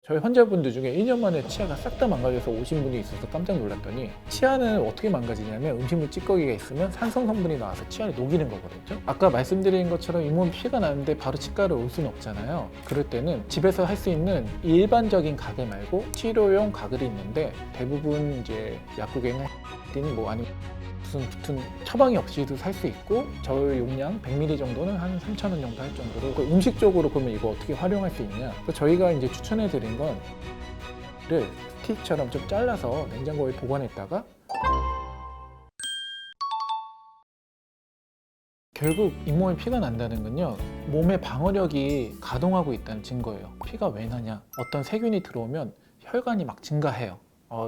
저희 환자분들 중에 1년 만에 치아가 싹 다 망가져서 오신 분이 있어서 깜짝 놀랐더니, 치아는 어떻게 망가지냐면 음식물 찌꺼기가 있으면 산성 성분이 나와서 치아를 녹이는 거거든요. 아까 말씀드린 것처럼 잇몸 피가 나는데 바로 치과를 올 수는 없잖아요. 그럴 때는 집에서 할 수 있는 일반적인 가글 말고 치료용 가글이 있는데, 대부분 이제 약국에는 뭐 아니면 무슨 붙은 처방이 없이도 살 수 있고, 저희 용량 100ml 정도는 한 3,000원 정도 할 정도로. 그 음식적으로 그러면 이거 어떻게 활용할 수 있냐, 그래서 저희가 이제 추천해 드린 건 를 스틱처럼 좀 잘라서 냉장고에 보관했다가, 결국 잇몸에 피가 난다는 건요, 몸의 방어력이 가동하고 있다는 증거예요. 피가 왜 나냐, 어떤 세균이 들어오면 혈관이 막 증가해요.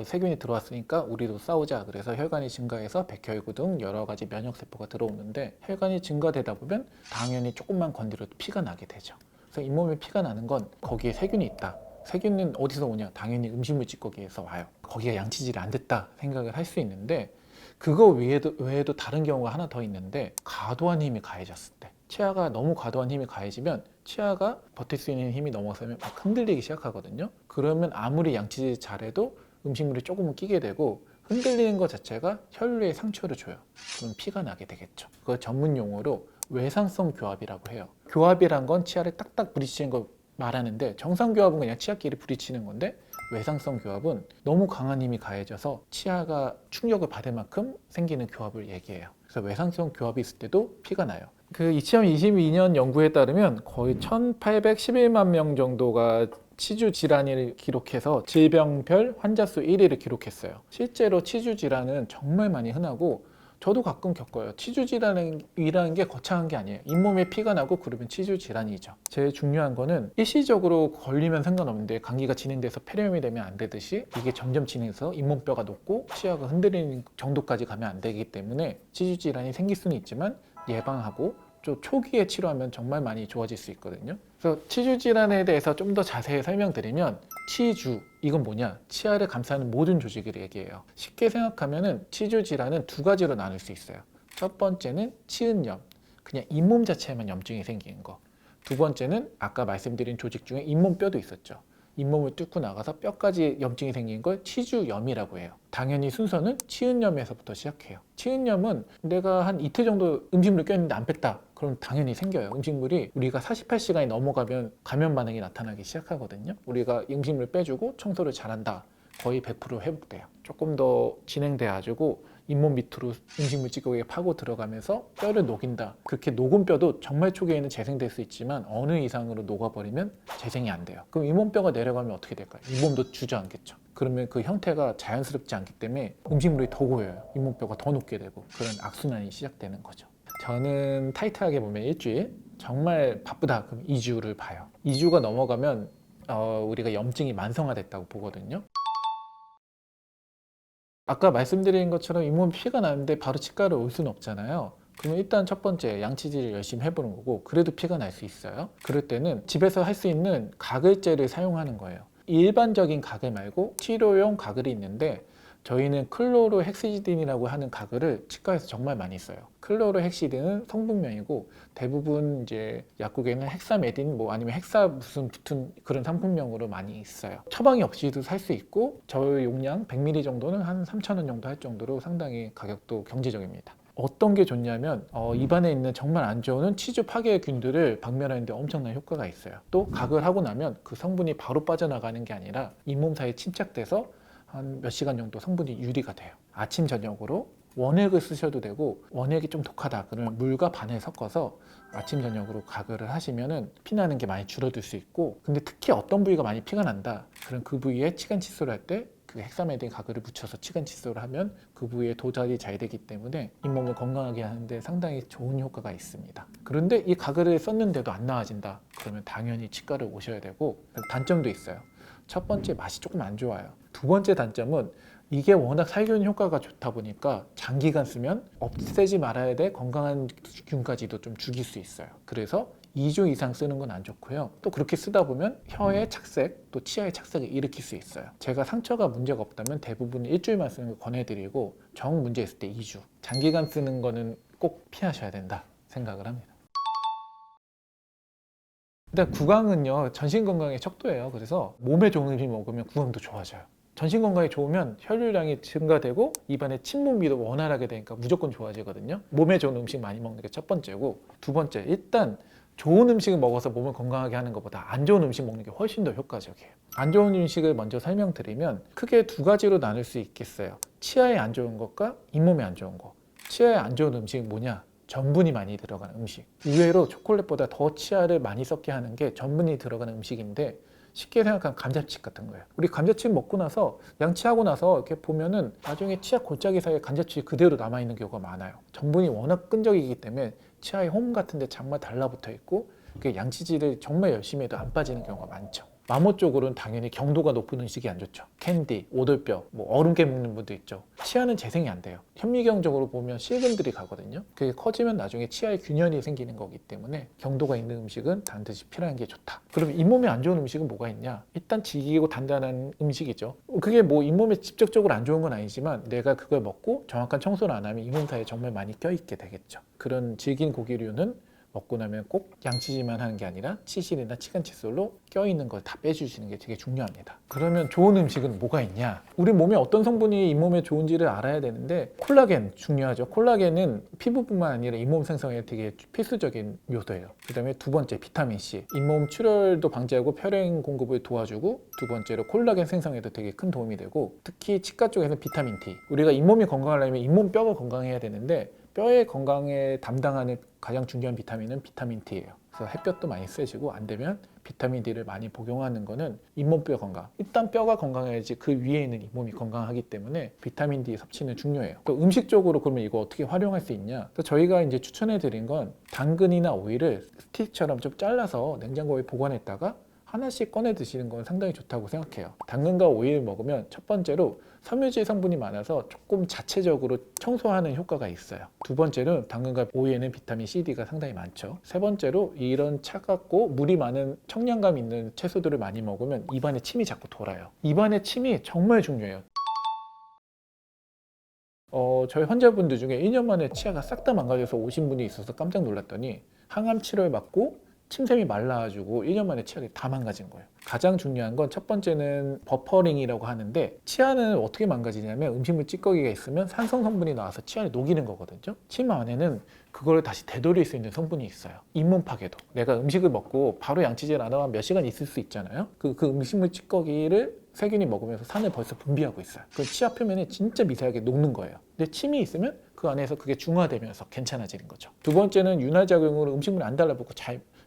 세균이 들어왔으니까 우리도 싸우자, 그래서 혈관이 증가해서 백혈구 등 여러 가지 면역세포가 들어오는데, 혈관이 증가되다 보면 당연히 조금만 건드려도 피가 나게 되죠. 그래서 잇몸에 피가 나는 건 거기에 세균이 있다. 세균은 어디서 오냐, 당연히 음식물 찌꺼기에서 와요. 거기가 양치질이 안 됐다 생각을 할 수 있는데, 그거 외에도 다른 경우가 하나 더 있는데, 과도한 힘이 가해졌을 때, 치아가 너무 과도한 힘이 가해지면 치아가 버틸 수 있는 힘이 넘어서면 막 흔들리기 시작하거든요. 그러면 아무리 양치질 잘해도 음식물이 조금은 끼게 되고, 흔들리는 것 자체가 혈류에 상처를 줘요. 그럼 피가 나게 되겠죠. 그걸 전문 용어로 외상성 교합이라고 해요. 교합이란 건 치아를 딱딱 부딪히는 거 말하는데, 정상 교합은 그냥 치아끼리 부딪히는 건데, 외상성 교합은 너무 강한 힘이 가해져서 치아가 충격을 받을 만큼 생기는 교합을 얘기해요. 그래서 외상성 교합이 있을 때도 피가 나요. 그 2022년 연구에 따르면 거의 1811만 명 정도가 치주 질환을 기록해서 질병별 환자 수 1위를 기록했어요. 실제로 치주 질환은 정말 많이 흔하고, 저도 가끔 겪어요. 치주 질환이라는 게 거창한 게 아니에요. 잇몸에 피가 나고 그러면 치주 질환이죠. 제일 중요한 거는 일시적으로 걸리면 상관없는데, 감기가 진행돼서 폐렴이 되면 안 되듯이 이게 점점 진행해서 잇몸뼈가 녹고 치아가 흔들리는 정도까지 가면 안 되기 때문에, 치주 질환이 생길 수는 있지만 예방하고 좀 초기에 치료하면 정말 많이 좋아질 수 있거든요. 그래서 치주 질환에 대해서 좀 더 자세히 설명드리면, 치주, 이건 뭐냐? 치아를 감싸는 모든 조직을 얘기해요. 쉽게 생각하면은 치주 질환은 두 가지로 나눌 수 있어요. 첫 번째는 치은염, 그냥 잇몸 자체에만 염증이 생기는 거. 두 번째는 아까 말씀드린 조직 중에 잇몸뼈도 있었죠. 잇몸을 뚫고 나가서 뼈까지 염증이 생긴 걸 치주염이라고 해요. 당연히 순서는 치은염에서부터 시작해요. 치은염은 내가 한 이틀 정도 음식물 꼈는데 안 뺐다, 그럼 당연히 생겨요. 음식물이 우리가 48시간이 넘어가면 감염 반응이 나타나기 시작하거든요. 우리가 음식물 빼주고 청소를 잘한다, 거의 100% 회복돼요. 조금 더 진행돼가지고 잇몸 밑으로 음식물 찌꺼기가 파고 들어가면서 뼈를 녹인다. 그렇게 녹은 뼈도 정말 초기에는 재생될 수 있지만 어느 이상으로 녹아버리면 재생이 안 돼요. 그럼 잇몸뼈가 내려가면 어떻게 될까요? 잇몸도 주저앉겠죠. 그러면 그 형태가 자연스럽지 않기 때문에 음식물이 더 고여요. 잇몸뼈가 더 녹게 되고, 그런 악순환이 시작되는 거죠. 저는 타이트하게 보면 일주일, 정말 바쁘다 그럼 2주를 봐요. 2주가 넘어가면 우리가 염증이 만성화됐다고 보거든요. 아까 말씀드린 것처럼 잇몸 피가 나는데 바로 치과를 올 수는 없잖아요. 그러면 일단 첫 번째, 양치질을 열심히 해보는 거고, 그래도 피가 날 수 있어요. 그럴 때는 집에서 할 수 있는 가글제를 사용하는 거예요. 일반적인 가글 말고 치료용 가글이 있는데, 저희는 클로로헥시딘이라고 하는 가글을 치과에서 정말 많이 써요. 클로로헥시딘은 성분명이고, 대부분 이제 약국에는 헥사메딘 뭐 아니면 헥사 무슨 붙은 그런 상품명으로 많이 있어요. 처방이 없이도 살 수 있고, 저희 용량 100ml 정도는 한 3,000원 정도 할 정도로 상당히 가격도 경제적입니다. 어떤 게 좋냐면, 입안에 있는 정말 안 좋은 치주 파괴균들을 박멸하는 데 엄청난 효과가 있어요. 또 각을 하고 나면 그 성분이 바로 빠져나가는 게 아니라 잇몸 사이에 침착돼서 한 몇 시간 정도 성분이 유리가 돼요. 아침 저녁으로 원액을 쓰셔도 되고, 원액이 좀 독하다 그러면 물과 바늘 섞어서 아침 저녁으로 가글을 하시면은 피나는 게 많이 줄어들 수 있고, 근데 특히 어떤 부위가 많이 피가 난다, 그럼 그 부위에 치간 칫솔을 할 때 그 헥사메딘 가글을 묻혀서 치간 칫솔을 하면 그 부위에 도달이 잘 되기 때문에 잇몸을 건강하게 하는데 상당히 좋은 효과가 있습니다. 그런데 이 가글을 썼는데도 안 나아진다, 그러면 당연히 치과를 오셔야 되고, 단점도 있어요. 첫 번째, 맛이 조금 안 좋아요. 두 번째 단점은, 이게 워낙 살균 효과가 좋다 보니까 장기간 쓰면 없애지 말아야 될 건강한 균까지도 좀 죽일 수 있어요. 그래서 2주 이상 쓰는 건 안 좋고요. 또 그렇게 쓰다 보면 혀의 착색, 또 치아의 착색을 일으킬 수 있어요. 제가 상처가 문제가 없다면 대부분 일주일만 쓰는 걸 권해드리고, 정 문제 있을 때 2주. 장기간 쓰는 거는 꼭 피하셔야 된다 생각을 합니다. 일단 구강은요 전신 건강의 척도예요. 그래서 몸에 좋은 음식 먹으면 구강도 좋아져요. 전신 건강이 좋으면 혈류량이 증가되고 입안의 침 분비도 원활하게 되니까 무조건 좋아지거든요. 몸에 좋은 음식 많이 먹는 게 첫 번째고, 두 번째, 일단 좋은 음식을 먹어서 몸을 건강하게 하는 것보다 안 좋은 음식 먹는 게 훨씬 더 효과적이에요. 안 좋은 음식을 먼저 설명드리면 크게 두 가지로 나눌 수 있겠어요. 치아에 안 좋은 것과 잇몸에 안 좋은 것. 치아에 안 좋은 음식이 뭐냐? 전분이 많이 들어가는 음식. 의외로 초콜릿보다 더 치아를 많이 썩게 하는 게 전분이 들어가는 음식인데, 쉽게 생각하면 감자칩 같은 거예요. 우리 감자칩 먹고 나서 양치하고 나서 이렇게 보면은 나중에 치아 골짜기 사이에 감자칩이 그대로 남아있는 경우가 많아요. 전분이 워낙 끈적이기 때문에 치아의 홈 같은 데 정말 달라붙어 있고, 양치질을 정말 열심히 해도 안 빠지는 경우가 많죠. 마모 쪽으로는 당연히 경도가 높은 음식이 안 좋죠. 캔디, 오돌뼈, 얼음깨 먹는 분도 있죠. 치아는 재생이 안 돼요. 현미경적으로 보면 실금들이 가거든요. 그게 커지면 나중에 치아에 균열이 생기는 거기 때문에 경도가 있는 음식은 반드시 피하는 게 좋다. 그러면 잇몸에 안 좋은 음식은 뭐가 있냐? 일단 질기고 단단한 음식이죠. 그게 잇몸에 직접적으로 안 좋은 건 아니지만 내가 그걸 먹고 정확한 청소를 안 하면 잇몸 사이에 정말 많이 껴있게 되겠죠. 그런 질긴 고기류는 먹고 나면 꼭 양치질만 하는 게 아니라 치실이나 치간 칫솔로 껴있는 걸 다 빼주시는 게 되게 중요합니다. 그러면 좋은 음식은 뭐가 있냐? 우리 몸에 어떤 성분이 잇몸에 좋은지를 알아야 되는데, 콜라겐 중요하죠. 콜라겐은 피부뿐만 아니라 잇몸 생성에 되게 필수적인 요소예요. 그 다음에 두 번째, 비타민C. 잇몸 출혈도 방지하고 혈액 공급을 도와주고, 두 번째로 콜라겐 생성에도 되게 큰 도움이 되고, 특히 치과 쪽에서는 비타민 D. 우리가 잇몸이 건강하려면 잇몸 뼈가 건강해야 되는데, 뼈의 건강에 담당하는 가장 중요한 비타민은 비타민 D예요. 그래서 햇볕도 많이 쐬시고, 안 되면 비타민 D를 많이 복용하는 거는 잇몸뼈 건강. 일단 뼈가 건강해야지 그 위에 있는 잇몸이 건강하기 때문에 비타민 D 섭취는 중요해요. 또 음식적으로 그러면 이거 어떻게 활용할 수 있냐? 또 저희가 이제 추천해 드린 건 당근이나 오이를 스틱처럼 좀 잘라서 냉장고에 보관했다가 하나씩 꺼내 드시는 건 상당히 좋다고 생각해요. 당근과 오이를 먹으면 첫 번째로 섬유질 성분이 많아서 조금 자체적으로 청소하는 효과가 있어요. 두 번째는 당근과 오이에는 비타민 C, D가 상당히 많죠. 세 번째로 이런 차갑고 물이 많은 청량감 있는 채소들을 많이 먹으면 입안에 침이 자꾸 돌아요. 입안에 침이 정말 중요해요. 저희 환자분들 중에 1년 만에 치아가 싹 다 망가져서 오신 분이 있어서 깜짝 놀랐더니 항암 치료를 받고 침샘이 말라가지고 1년 만에 치아가 다 망가진 거예요. 가장 중요한 건 첫 번째는 버퍼링이라고 하는데, 치아는 어떻게 망가지냐면 음식물 찌꺼기가 있으면 산성 성분이 나와서 치아를 녹이는 거거든요. 침 안에는 그걸 다시 되돌릴 수 있는 성분이 있어요. 잇몸 파괴도. 내가 음식을 먹고 바로 양치질 안 하면 몇 시간 있을 수 있잖아요. 그 음식물 찌꺼기를 세균이 먹으면서 산을 벌써 분비하고 있어요. 그 치아 표면이 진짜 미세하게 녹는 거예요. 근데 침이 있으면 그 안에서 그게 중화되면서 괜찮아지는 거죠. 두 번째는 윤활작용으로 음식물이 안 달라붙고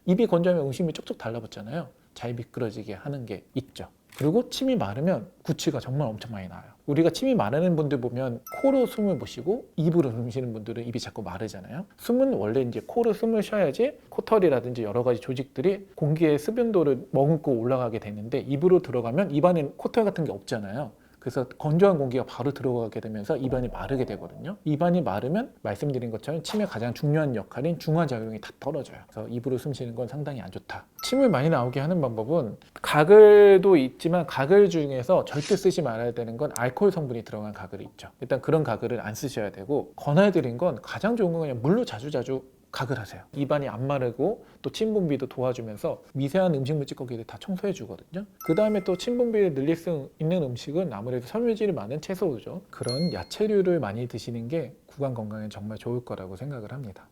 입이 건조하면 음식물이 쪽쪽 달라붙잖아요. 잘 미끄러지게 하는 게 있죠. 그리고 침이 마르면 구취가 정말 엄청 많이 나요. 우리가 침이 마르는 분들 보면 코로 숨을 못 쉬고 입으로 숨 쉬는 분들은 입이 자꾸 마르잖아요. 숨은 원래 이제 코로 숨을 쉬어야지 코털이라든지 여러 가지 조직들이 공기의 수변도를 머금고 올라가게 되는데, 입으로 들어가면 입안에 코털 같은 게 없잖아요. 그래서 건조한 공기가 바로 들어가게 되면서 입안이 마르게 되거든요. 입안이 마르면 말씀드린 것처럼 침의 가장 중요한 역할인 중화작용이 다 떨어져요. 그래서 입으로 숨 쉬는 건 상당히 안 좋다. 침을 많이 나오게 하는 방법은 가글도 있지만, 가글 중에서 절대 쓰지 말아야 되는 건 알코올 성분이 들어간 가글이 있죠. 일단 그런 가글을 안 쓰셔야 되고, 권해드린 건 가장 좋은 건 그냥 물로 자주자주 가글하세요. 입안이 안 마르고 또 침 분비도 도와주면서 미세한 음식물 찌꺼기를 다 청소해 주거든요. 그 다음에 또 침 분비를 늘릴 수 있는 음식은 아무래도 섬유질이 많은 채소죠. 그런 야채류를 많이 드시는 게 구강 건강에 정말 좋을 거라고 생각을 합니다.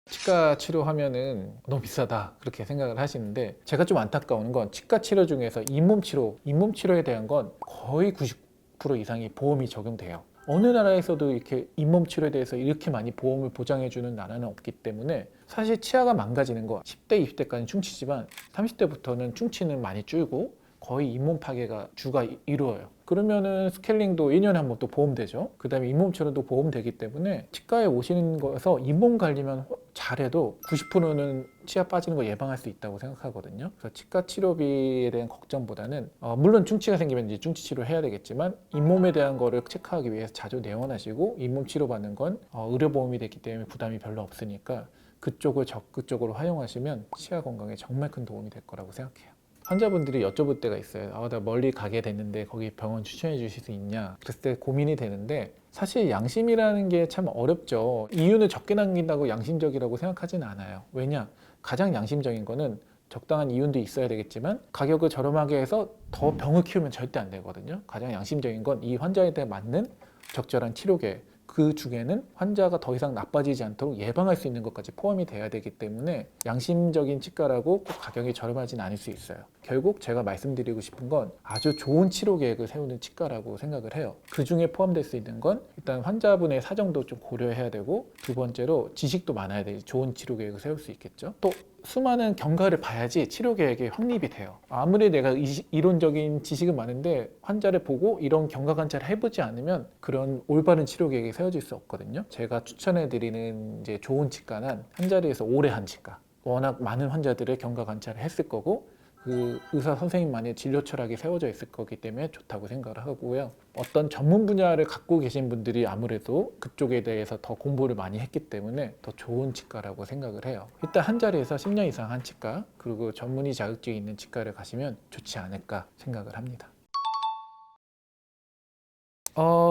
치과 치료하면은 너무 비싸다 그렇게 생각을 하시는데, 제가 좀 안타까운 건 치과 치료 중에서 잇몸 치료에 대한 건 거의 90% 이상이 보험이 적용돼요. 어느 나라에서도 이렇게 잇몸 치료에 대해서 이렇게 많이 보험을 보장해주는 나라는 없기 때문에, 사실 치아가 망가지는 거 10대, 20대까지는 충치지만 30대부터는 충치는 많이 줄고 거의 잇몸 파괴가 주가 이루어요. 그러면은 스케일링도 1년에 한 번 또 보험되죠. 그 다음에 잇몸 치료도 보험되기 때문에 치과에 오시는 거에서 잇몸 관리만 잘해도 90%는 치아 빠지는 걸 예방할 수 있다고 생각하거든요. 그래서 치과 치료비에 대한 걱정보다는 물론 충치가 생기면 이제 충치 치료를 해야 되겠지만, 잇몸에 대한 거를 체크하기 위해서 자주 내원하시고, 잇몸 치료 받는 건 의료보험이 됐기 때문에 부담이 별로 없으니까 그쪽을 적극적으로 활용하시면 치아 건강에 정말 큰 도움이 될 거라고 생각해요. 환자분들이 여쭤볼 때가 있어요. 나 멀리 가게 됐는데 거기 병원 추천해 주실 수 있냐? 그랬을 때 고민이 되는데, 사실 양심이라는 게 참 어렵죠. 이윤을 적게 남긴다고 양심적이라고 생각하진 않아요. 왜냐? 가장 양심적인 거는 적당한 이윤도 있어야 되겠지만 가격을 저렴하게 해서 더 병을 키우면 절대 안 되거든요. 가장 양심적인 건 이 환자에 대해 맞는 적절한 치료 계획, 그 중에는 환자가 더 이상 나빠지지 않도록 예방할 수 있는 것까지 포함이 돼야 되기 때문에 양심적인 치과라고 꼭 가격이 저렴하지는 않을 수 있어요. 결국 제가 말씀드리고 싶은 건 아주 좋은 치료 계획을 세우는 치과라고 생각을 해요. 그 중에 포함될 수 있는 건 일단 환자분의 사정도 좀 고려해야 되고, 두 번째로 지식도 많아야 되지 좋은 치료 계획을 세울 수 있겠죠. 또 수많은 경과를 봐야지 치료 계획이 확립이 돼요. 아무리 내가 이론적인 지식은 많은데 환자를 보고 이런 경과 관찰을 해보지 않으면 그런 올바른 치료 계획이 세워질 수 없거든요. 제가 추천해드리는 이제 좋은 치과는 한 자리에서 오래 한 치과. 워낙 많은 환자들의 경과 관찰을 했을 거고 그 의사 선생님만의 진료 철학이 세워져 있을 거기 때문에 좋다고 생각을 하고요. 어떤 전문 분야를 갖고 계신 분들이 아무래도 그쪽에 대해서 더 공부를 많이 했기 때문에 더 좋은 치과라고 생각을 해요. 일단 한 자리에서 10년 이상 한 치과, 그리고 전문의 자격증이 있는 치과를 가시면 좋지 않을까 생각을 합니다.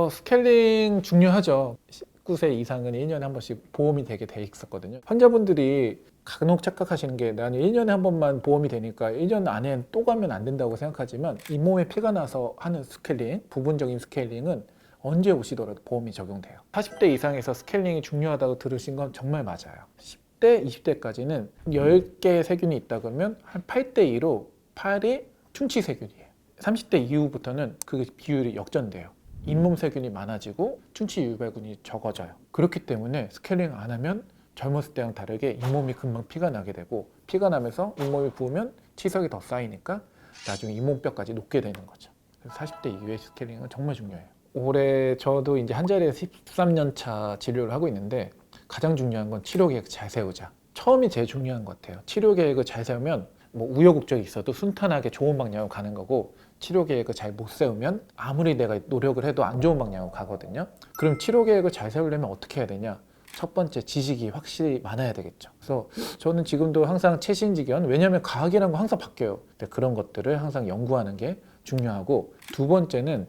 스케일링 중요하죠. 19세 이상은 1년에 한 번씩 보험이 되게 돼 있었거든요. 환자분들이 간혹 착각하시는 게 나는 1년에 한 번만 보험이 되니까 1년 안에 또 가면 안 된다고 생각하지만 잇몸에 피가 나서 하는 스케일링, 부분적인 스케일링은 언제 오시더라도 보험이 적용돼요. 40대 이상에서 스케일링이 중요하다고 들으신 건 정말 맞아요. 10대, 20대까지는 10개의 세균이 있다 그러면 한 8대 2로 8이 충치 세균이에요. 30대 이후부터는 그 비율이 역전돼요. 잇몸 세균이 많아지고 충치 유발균이 적어져요. 그렇기 때문에 스케일링 안 하면 젊었을 때랑 다르게 잇몸이 금방 피가 나게 되고, 피가 나면서 잇몸이 부으면 치석이 더 쌓이니까 나중에 잇몸뼈까지 녹게 되는 거죠. 그래서 40대 이후의 스케일링은 정말 중요해요. 올해 저도 이제 한 자리에서 13년 차 진료를 하고 있는데 가장 중요한 건 치료 계획 잘 세우자. 처음이 제일 중요한 것 같아요. 치료 계획을 잘 세우면 뭐 우여곡절이 있어도 순탄하게 좋은 방향으로 가는 거고, 치료 계획을 잘 못 세우면 아무리 내가 노력을 해도 안 좋은 방향으로 가거든요. 그럼 치료 계획을 잘 세우려면 어떻게 해야 되냐? 첫 번째, 지식이 확실히 많아야 되겠죠. 그래서 저는 지금도 항상 최신지견, 왜냐하면 과학이라는 거 항상 바뀌어요. 근데 그런 것들을 항상 연구하는 게 중요하고, 두 번째는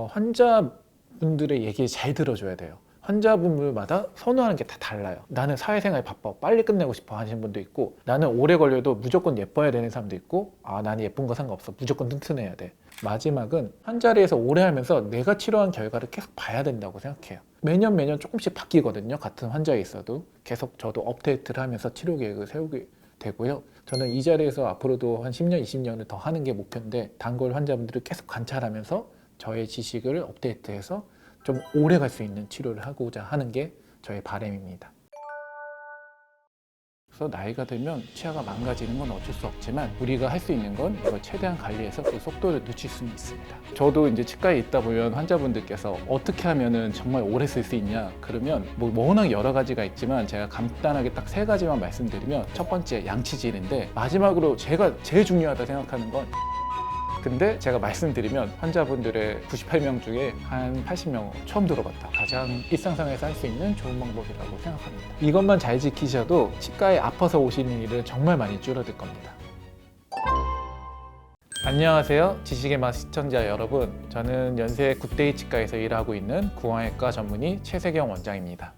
환자분들의 얘기 잘 들어줘야 돼요. 환자분들마다 선호하는 게 다 달라요. 나는 사회생활 바빠, 빨리 끝내고 싶어 하시는 분도 있고, 나는 오래 걸려도 무조건 예뻐야 되는 사람도 있고, 나는 예쁜 거 상관없어, 무조건 튼튼해야 돼. 마지막은 한 자리에서 오래 하면서 내가 치료한 결과를 계속 봐야 된다고 생각해요. 매년 조금씩 바뀌거든요. 같은 환자에 있어도 계속 저도 업데이트를 하면서 치료 계획을 세우게 되고요. 저는 이 자리에서 앞으로도 한 10년, 20년을 더 하는 게 목표인데, 단골 환자분들을 계속 관찰하면서 저의 지식을 업데이트해서 좀 오래 갈 수 있는 치료를 하고자 하는 게 저의 바람입니다. 그래서 나이가 들면 치아가 망가지는 건 어쩔 수 없지만 우리가 할 수 있는 건 이걸 최대한 관리해서 그 속도를 늦출 수는 있습니다. 저도 이제 치과에 있다 보면 환자분들께서 어떻게 하면은 정말 오래 쓸 수 있냐 그러면 뭐 워낙 여러 가지가 있지만 제가 간단하게 딱 3가지만 말씀드리면, 첫 번째 양치질인데, 마지막으로 제가 제일 중요하다 생각하는 건, 근데 제가 말씀드리면 환자분들의 98명 중에 한 80명 처음 들어봤다. 가장 일상생활에서 할 수 있는 좋은 방법이라고 생각합니다. 이것만 잘 지키셔도 치과에 아파서 오시는 일은 정말 많이 줄어들 겁니다. 안녕하세요. 지식의 맛 시청자 여러분. 저는 연세 굿데이 치과에서 일하고 있는 구강외과 전문의 최세경 원장입니다.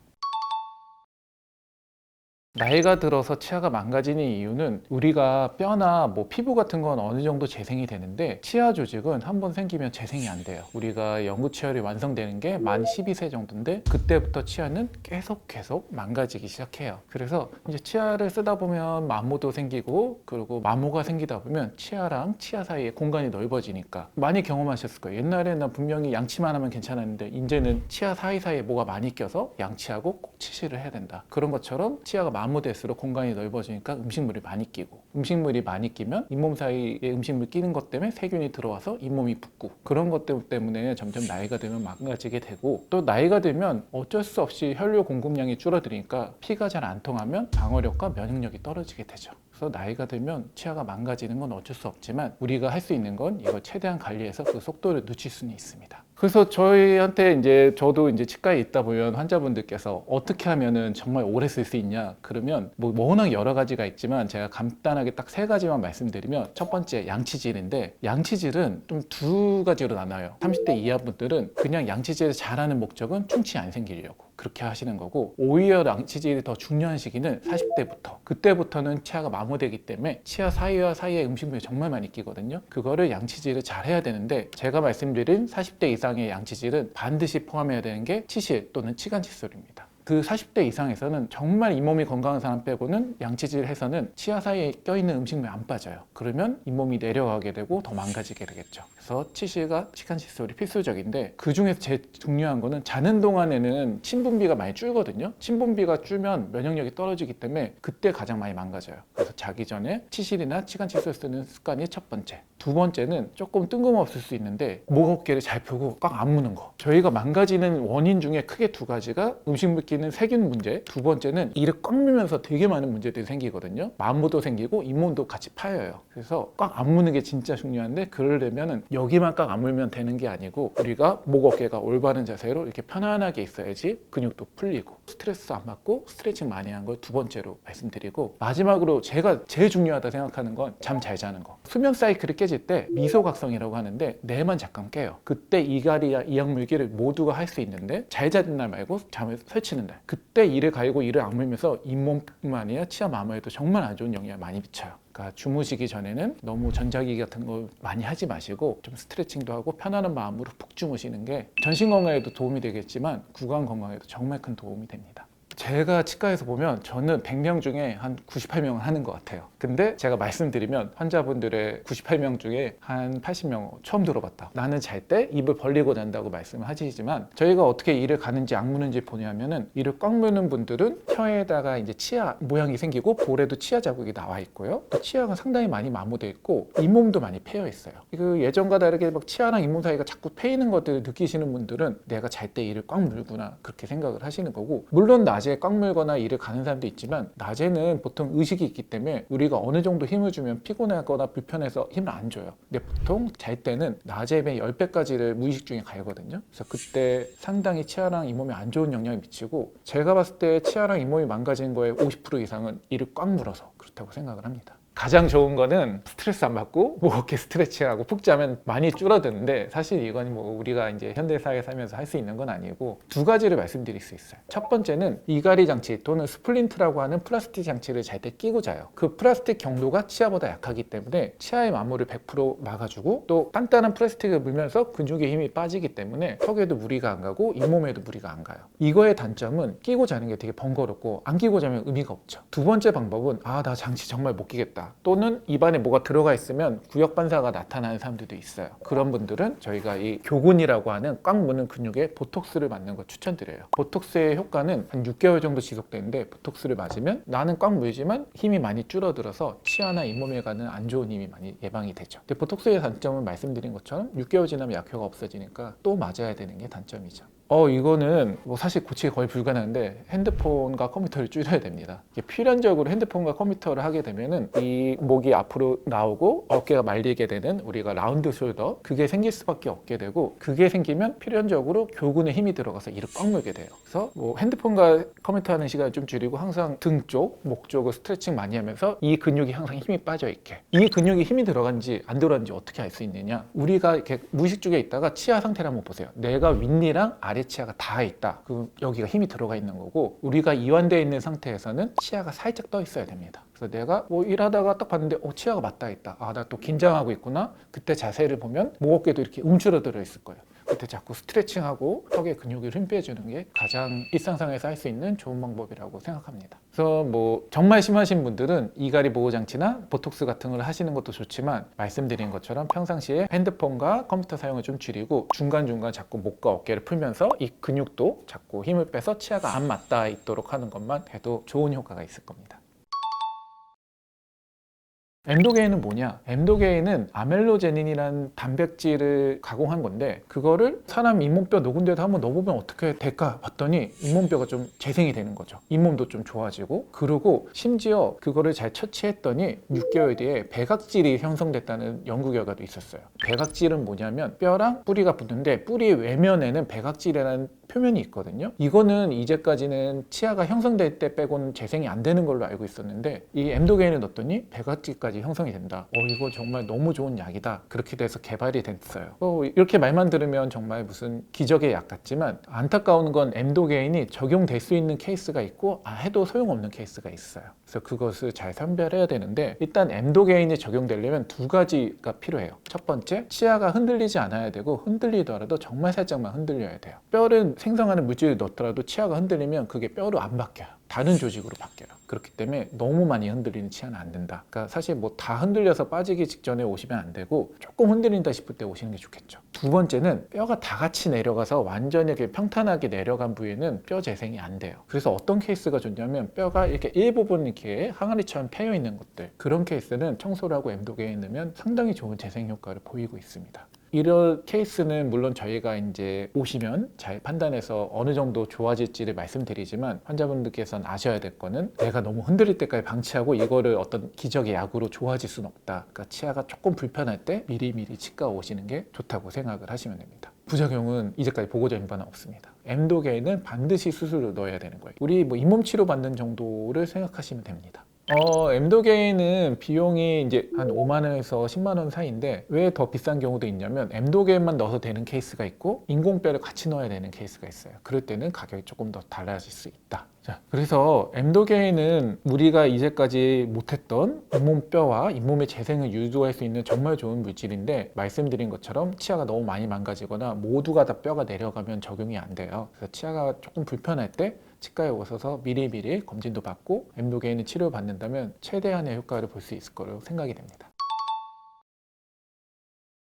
나이가 들어서 치아가 망가지는 이유는, 우리가 뼈나 뭐 피부 같은 건 어느 정도 재생이 되는데 치아 조직은 한번 생기면 재생이 안 돼요. 우리가 영구치열이 완성되는 게 만 12세 정도인데 그때부터 치아는 계속 망가지기 시작해요. 그래서 이제 치아를 쓰다 보면 마모도 생기고, 그리고 마모가 생기다 보면 치아랑 치아 사이에 공간이 넓어지니까 많이 경험하셨을 거예요. 옛날에는 분명히 양치만 하면 괜찮았는데 이제는 치아 사이사이에 뭐가 많이 껴서 양치하고 꼭 치실을 해야 된다. 그런 것처럼 치아가 마모될수록 공간이 넓어지니까 음식물이 많이 끼고, 음식물이 많이 끼면 잇몸 사이에 음식물 끼는 것 때문에 세균이 들어와서 잇몸이 붓고, 그런 것들 때문에 점점 나이가 들면 망가지게 되고, 또 나이가 들면 어쩔 수 없이 혈류 공급량이 줄어드니까 피가 잘 안 통하면 방어력과 면역력이 떨어지게 되죠. 그래서 나이가 들면 치아가 망가지는 건 어쩔 수 없지만 우리가 할 수 있는 건 이걸 최대한 관리해서 그 속도를 늦출 수는 있습니다. 그래서 저도 이제 치과에 있다 보면 환자분들께서 어떻게 하면은 정말 오래 쓸 수 있냐 그러면 뭐 워낙 여러 가지가 있지만 제가 간단하게 딱 3가지만 말씀드리면, 첫 번째 양치질인데, 양치질은 좀 2가지로 나눠요. 30대 이하 분들은 그냥 양치질을 잘하는 목적은 충치 안 생기려고, 그렇게 하시는 거고, 오히려 양치질이 더 중요한 시기는 40대부터. 그때부터는 치아가 마모되기 때문에 치아 사이와 사이에 음식물이 정말 많이 끼거든요. 그거를 양치질을 잘 해야 되는데, 제가 말씀드린 40대 이상의 양치질은 반드시 포함해야 되는 게 치실 또는 치간 칫솔입니다. 그 40대 이상에서는 정말 잇몸이 건강한 사람 빼고는 양치질을 해서는 치아 사이에 껴있는 음식물이 안 빠져요. 그러면 잇몸이 내려가게 되고 더 망가지게 되겠죠. 그래서 치실과 치간 칫솔이 필수적인데, 그 중에서 제일 중요한 거는 자는 동안에는 침분비가 많이 줄거든요. 침분비가 줄면 면역력이 떨어지기 때문에 그때 가장 많이 망가져요. 그래서 자기 전에 치실이나 치간 칫솔 쓰는 습관이 첫 번째. 두 번째는 조금 뜬금없을 수 있는데, 목 어깨를 잘 펴고 꽉 안 무는 거. 저희가 망가지는 원인 중에 크게 두 가지가 음식물 끼는 세균 문제, 두 번째는 이를 꽉 물면서 되게 많은 문제들이 생기거든요. 만보도 생기고 잇몸도 같이 파여요. 그래서 꽉 안 무는 게 진짜 중요한데, 그러려면 여기만 꽉 안 물면 되는 게 아니고, 우리가 목 어깨가 올바른 자세로 이렇게 편안하게 있어야지 근육도 풀리고 스트레스 안 받고 스트레칭 많이 한 걸 두 번째로 말씀드리고, 마지막으로 제가 제일 중요하다 생각하는 건 잠 잘 자는 거. 수면 사이클이 깨질 때 미소각성이라고 하는데, 뇌만 잠깐 깨요. 그때 이갈이야 이약물기를 모두가 할 수 있는데, 잘 자는 날 말고 잠을 설치는 날, 그때 이를 가리고 이를 악물면서 잇몸뿐만 아니라 치아 마모에도 정말 안 좋은 영향을 많이 미쳐요. 그러니까 주무시기 전에는 너무 전자기기 같은 거 많이 하지 마시고 좀 스트레칭도 하고 편안한 마음으로 푹 주무시는 게 전신 건강에도 도움이 되겠지만 구강 건강에도 정말 큰 도움이 됩니다. 제가 치과에서 보면 저는 100명 중에 한 98명은 하는 것 같아요. 근데 제가 말씀드리면 환자분들의 98명 중에 한 80명 처음 들어봤다. 나는 잘 때 입을 벌리고 잔다고 말씀을 하시지만, 저희가 어떻게 이를 가는지 악무는지 보냐면은, 이를 꽉 무는 분들은 혀에다가 이제 치아 모양이 생기고 볼에도 치아 자국이 나와 있고요. 또 치아가 상당히 많이 마모돼 있고 잇몸도 많이 패여 있어요. 그 예전과 다르게 막 치아랑 잇몸 사이가 자꾸 패이는 것들을 느끼시는 분들은 내가 잘 때 이를 꽉 물구나 그렇게 생각을 하시는 거고, 물론 낮에 꽉 물거나 이를 가는 사람도 있지만 낮에는 보통 의식이 있기 때문에 우리가 어느 정도 힘을 주면 피곤하거나 불편해서 힘을 안 줘요. 근데 보통 잘 때는 낮에 10배까지를 무의식 중에 가거든요. 그래서 그때 상당히 치아랑 잇몸에 안 좋은 영향을 미치고, 제가 봤을 때 치아랑 잇몸이 망가진 거의 50% 이상은 이를 꽉 물어서 그렇다고 생각을 합니다. 가장 좋은 거는 스트레스 안 받고 뭐 이렇게 스트레칭하고 푹 자면 많이 줄어드는데, 사실 이건 뭐 우리가 이제 현대사회 살면서 할 수 있는 건 아니고, 두 가지를 말씀드릴 수 있어요. 첫 번째는 이갈이 장치 또는 스플린트라고 하는 플라스틱 장치를 잘 때 끼고 자요. 그 플라스틱 경도가 치아보다 약하기 때문에 치아의 마모를 100% 막아주고, 또 단단한 플라스틱을 물면서 근육에 힘이 빠지기 때문에 턱에도 무리가 안 가고 잇몸에도 무리가 안 가요. 이거의 단점은 끼고 자는 게 되게 번거롭고 안 끼고 자면 의미가 없죠. 두 번째 방법은 나 장치 정말 못 끼겠다, 또는 입안에 뭐가 들어가 있으면 구역 반사가 나타나는 사람들도 있어요. 그런 분들은 저희가 이 교근이라고 하는 꽉 무는 근육에 보톡스를 맞는 거 추천드려요. 보톡스의 효과는 한 6개월 정도 지속되는데, 보톡스를 맞으면 나는 꽉 물지만 힘이 많이 줄어들어서 치아나 잇몸에 가는 안 좋은 힘이 많이 예방이 되죠. 근데 보톡스의 단점은 말씀드린 것처럼 6개월 지나면 약효가 없어지니까 또 맞아야 되는 게 단점이죠. 이거는 뭐 사실 고치기 거의 불가능한데, 핸드폰과 컴퓨터를 줄여야 됩니다. 필연적으로 핸드폰과 컴퓨터를 하게 되면은 이 목이 앞으로 나오고 어깨가 말리게 되는 우리가 라운드 숄더, 그게 생길 수밖에 없게 되고, 그게 생기면 필연적으로 교근에 힘이 들어가서 이를 꽉 물게 돼요. 그래서 뭐 핸드폰과 컴퓨터 하는 시간을 좀 줄이고 항상 등 쪽, 목 쪽을 스트레칭 많이 하면서 이 근육이 항상 힘이 빠져 있게. 이 근육이 힘이 들어간지 안 들어간지 어떻게 알 수 있느냐? 우리가 이렇게 무의식 중에 있다가 치아 상태를 한번 보세요. 내가 윗니랑 아래 치아가 닿아 있다. 그럼 여기가 힘이 들어가 있는 거고, 우리가 이완되어 있는 상태에서는 치아가 살짝 떠 있어야 됩니다. 그래서 내가 뭐 일하다가 딱 봤는데 치아가 맞닿아 있다. 나 또 긴장하고 있구나. 그때 자세를 보면 목 어깨도 이렇게 움츠러들어 있을 거예요. 그때 자꾸 스트레칭하고 턱의 근육을 힘 빼주는 게 가장 일상생활에서 할 수 있는 좋은 방법이라고 생각합니다. 그래서 뭐 정말 심하신 분들은 이갈이 보호 장치나 보톡스 같은 걸 하시는 것도 좋지만, 말씀드린 것처럼 평상시에 핸드폰과 컴퓨터 사용을 좀 줄이고 중간중간 자꾸 목과 어깨를 풀면서 이 근육도 자꾸 힘을 빼서 치아가 안 맞닿아 있도록 하는 것만 해도 좋은 효과가 있을 겁니다. 엠도게인은 뭐냐? 엠도게인은 아멜로제닌이라는 단백질을 가공한 건데, 그거를 사람 잇몸뼈 녹은데도 한번 넣어보면 어떻게 될까 봤더니 잇몸뼈가 좀 재생이 되는 거죠. 잇몸도 좀 좋아지고, 그리고 심지어 그거를 잘 처치했더니 6개월 뒤에 백악질이 형성됐다는 연구 결과도 있었어요. 백악질은 뭐냐면 뼈랑 뿌리가 붙는데, 뿌리 외면에는 백악질이라는 표면이 있거든요. 이거는 이제까지는 치아가 형성될 때 빼고는 재생이 안 되는 걸로 알고 있었는데 이 엠도게인을 넣었더니 100Hz까지 형성이 된다. 이거 정말 너무 좋은 약이다. 그렇게 돼서 개발이 됐어요. 이렇게 말만 들으면 정말 무슨 기적의 약 같지만 안타까운 건 엠도게인이 적용될 수 있는 케이스가 있고 해도 소용없는 케이스가 있어요. 그래서 그것을 잘 선별해야 되는데 일단 엠도게인이 적용되려면 두 가지가 필요해요. 첫 번째, 치아가 흔들리지 않아야 되고 흔들리더라도 정말 살짝만 흔들려야 돼요. 뼈를 생성하는 물질을 넣더라도 치아가 흔들리면 그게 뼈로 안 바뀌어요. 다른 조직으로 바뀌어요. 그렇기 때문에 너무 많이 흔들리는 치아는 안 된다. 그러니까 사실 뭐 다 흔들려서 빠지기 직전에 오시면 안 되고 조금 흔들린다 싶을 때 오시는 게 좋겠죠. 두 번째는 뼈가 다 같이 내려가서 완전히 이렇게 평탄하게 내려간 부위는 뼈 재생이 안 돼요. 그래서 어떤 케이스가 좋냐면 뼈가 이렇게 일부분 이렇게 항아리처럼 패여 있는 것들, 그런 케이스는 청소를 하고 엠도게인에 넣으면 상당히 좋은 재생 효과를 보이고 있습니다. 이런 케이스는 물론 저희가 이제 오시면 잘 판단해서 어느 정도 좋아질지를 말씀드리지만 환자분들께서는 아셔야 될 거는 내가 너무 흔들릴 때까지 방치하고 이거를 어떤 기적의 약으로 좋아질 수는 없다. 그러니까 치아가 조금 불편할 때 미리미리 치과 오시는 게 좋다고 생각을 하시면 됩니다. 부작용은 이제까지 보고된 바는 없습니다. 엠도게인은 반드시 수술을 넣어야 되는 거예요. 우리 뭐 잇몸 치료 받는 정도를 생각하시면 됩니다. 엠도게인은 비용이 이제 한 5만 원에서 10만 원 사이인데 왜 더 비싼 경우도 있냐면 엠도게인만 넣어서 되는 케이스가 있고 인공뼈를 같이 넣어야 되는 케이스가 있어요. 그럴 때는 가격이 조금 더 달라질 수 있다. 자, 그래서 엠도게인은 우리가 이제까지 못했던 잇몸뼈와 잇몸의 재생을 유도할 수 있는 정말 좋은 물질인데 말씀드린 것처럼 치아가 너무 많이 망가지거나 모두가 다 뼈가 내려가면 적용이 안 돼요. 그래서 치아가 조금 불편할 때 치과에 오셔서 미리미리 검진도 받고 엠도게인을 치료받는다면 최대한의 효과를 볼 수 있을 거로 생각이 됩니다.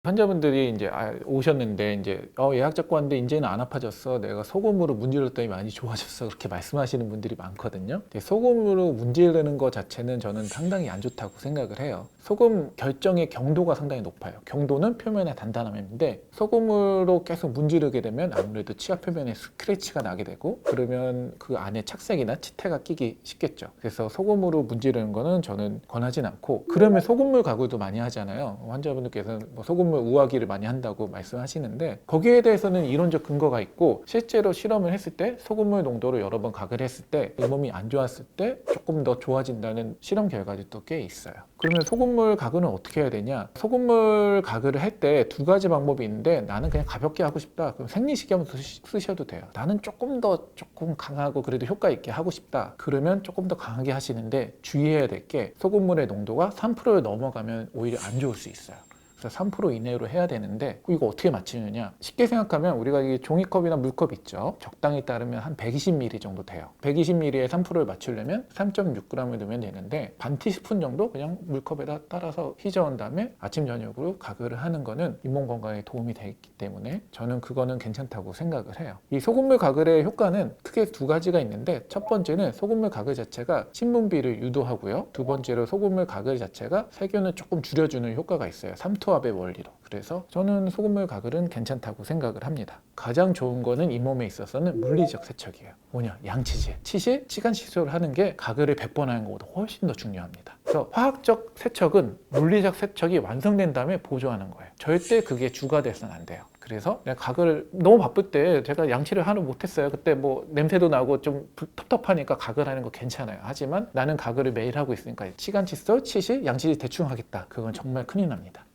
환자분들이 이제 오셨는데 이제 예약 잡고 왔는데 이제는 안 아파졌어. 내가 소금으로 문질렀더니 많이 좋아졌어. 그렇게 말씀하시는 분들이 많거든요. 소금으로 문지르는 것 자체는 저는 상당히 안 좋다고 생각을 해요. 소금 결정의 경도가 상당히 높아요. 경도는 표면의 단단함인데 소금으로 계속 문지르게 되면 아무래도 치아 표면에 스크래치가 나게 되고 그러면 그 안에 착색이나 치태가 끼기 쉽겠죠. 그래서 소금으로 문지르는 거는 저는 권하진 않고 그러면 소금물 가글도 많이 하잖아요. 환자분들께서는 뭐 소금물 우아기를 많이 한다고 말씀하시는데 거기에 대해서는 이론적 근거가 있고 실제로 실험을 했을 때 소금물 농도를 여러 번 가글 했을 때 잇몸이 안 좋았을 때 조금 더 좋아진다는 실험 결과들도 꽤 있어요. 그러면 소금물 가글은 어떻게 해야 되냐? 소금물 가글을 할 때 두 가지 방법이 있는데 나는 그냥 가볍게 하고 싶다. 그럼 생리식염 쓰셔도 돼요. 나는 조금 강하고 그래도 효과 있게 하고 싶다. 그러면 조금 더 강하게 하시는데 주의해야 될 게 소금물의 농도가 3%를 넘어가면 오히려 안 좋을 수 있어요. 그래서 3% 이내로 해야 되는데 이거 어떻게 맞추느냐? 쉽게 생각하면 우리가 이 종이컵이나 물컵 있죠. 적당히 따르면 한 120ml 정도 돼요. 120ml에 3%를 맞추려면 3.6g을 넣으면 되는데 반 티스푼 정도 그냥 물컵에다 따라서 휘저은 다음에 아침 저녁으로 가글을 하는 거는 잇몸 건강에 도움이 되기 때문에 저는 그거는 괜찮다고 생각을 해요. 이 소금물 가글의 효과는 크게 두 가지가 있는데 첫 번째는 소금물 가글 자체가 신분비를 유도하고요. 두 번째로 소금물 가글 자체가 세균을 조금 줄여주는 효과가 있어요. 삼투압의 원리로. 그래서 저는 소금물 가글은 괜찮다고 생각을 합니다. 가장 좋은 거는 잇몸에 있어서는 물리적 세척이에요. 뭐냐? 양치질. 치간 칫솔을 하는 게 가글을 100번 하는 것보다 훨씬 더 중요합니다. 그래서 화학적 세척은 물리적 세척이 완성된 다음에 보조하는 거예요. 절대 그게 주가 돼서는 안 돼요. 그래서 내가 가글을 너무 바쁠 때 제가 양치를 하루 못했어요. 그때 뭐 냄새도 나고 좀 텁텁하니까 가글하는 거 괜찮아요. 하지만 나는 가글을 매일 하고 있으니까 치간 칫솔, 치실, 양치질 대충 하겠다. 그건 정말 큰일 납니다.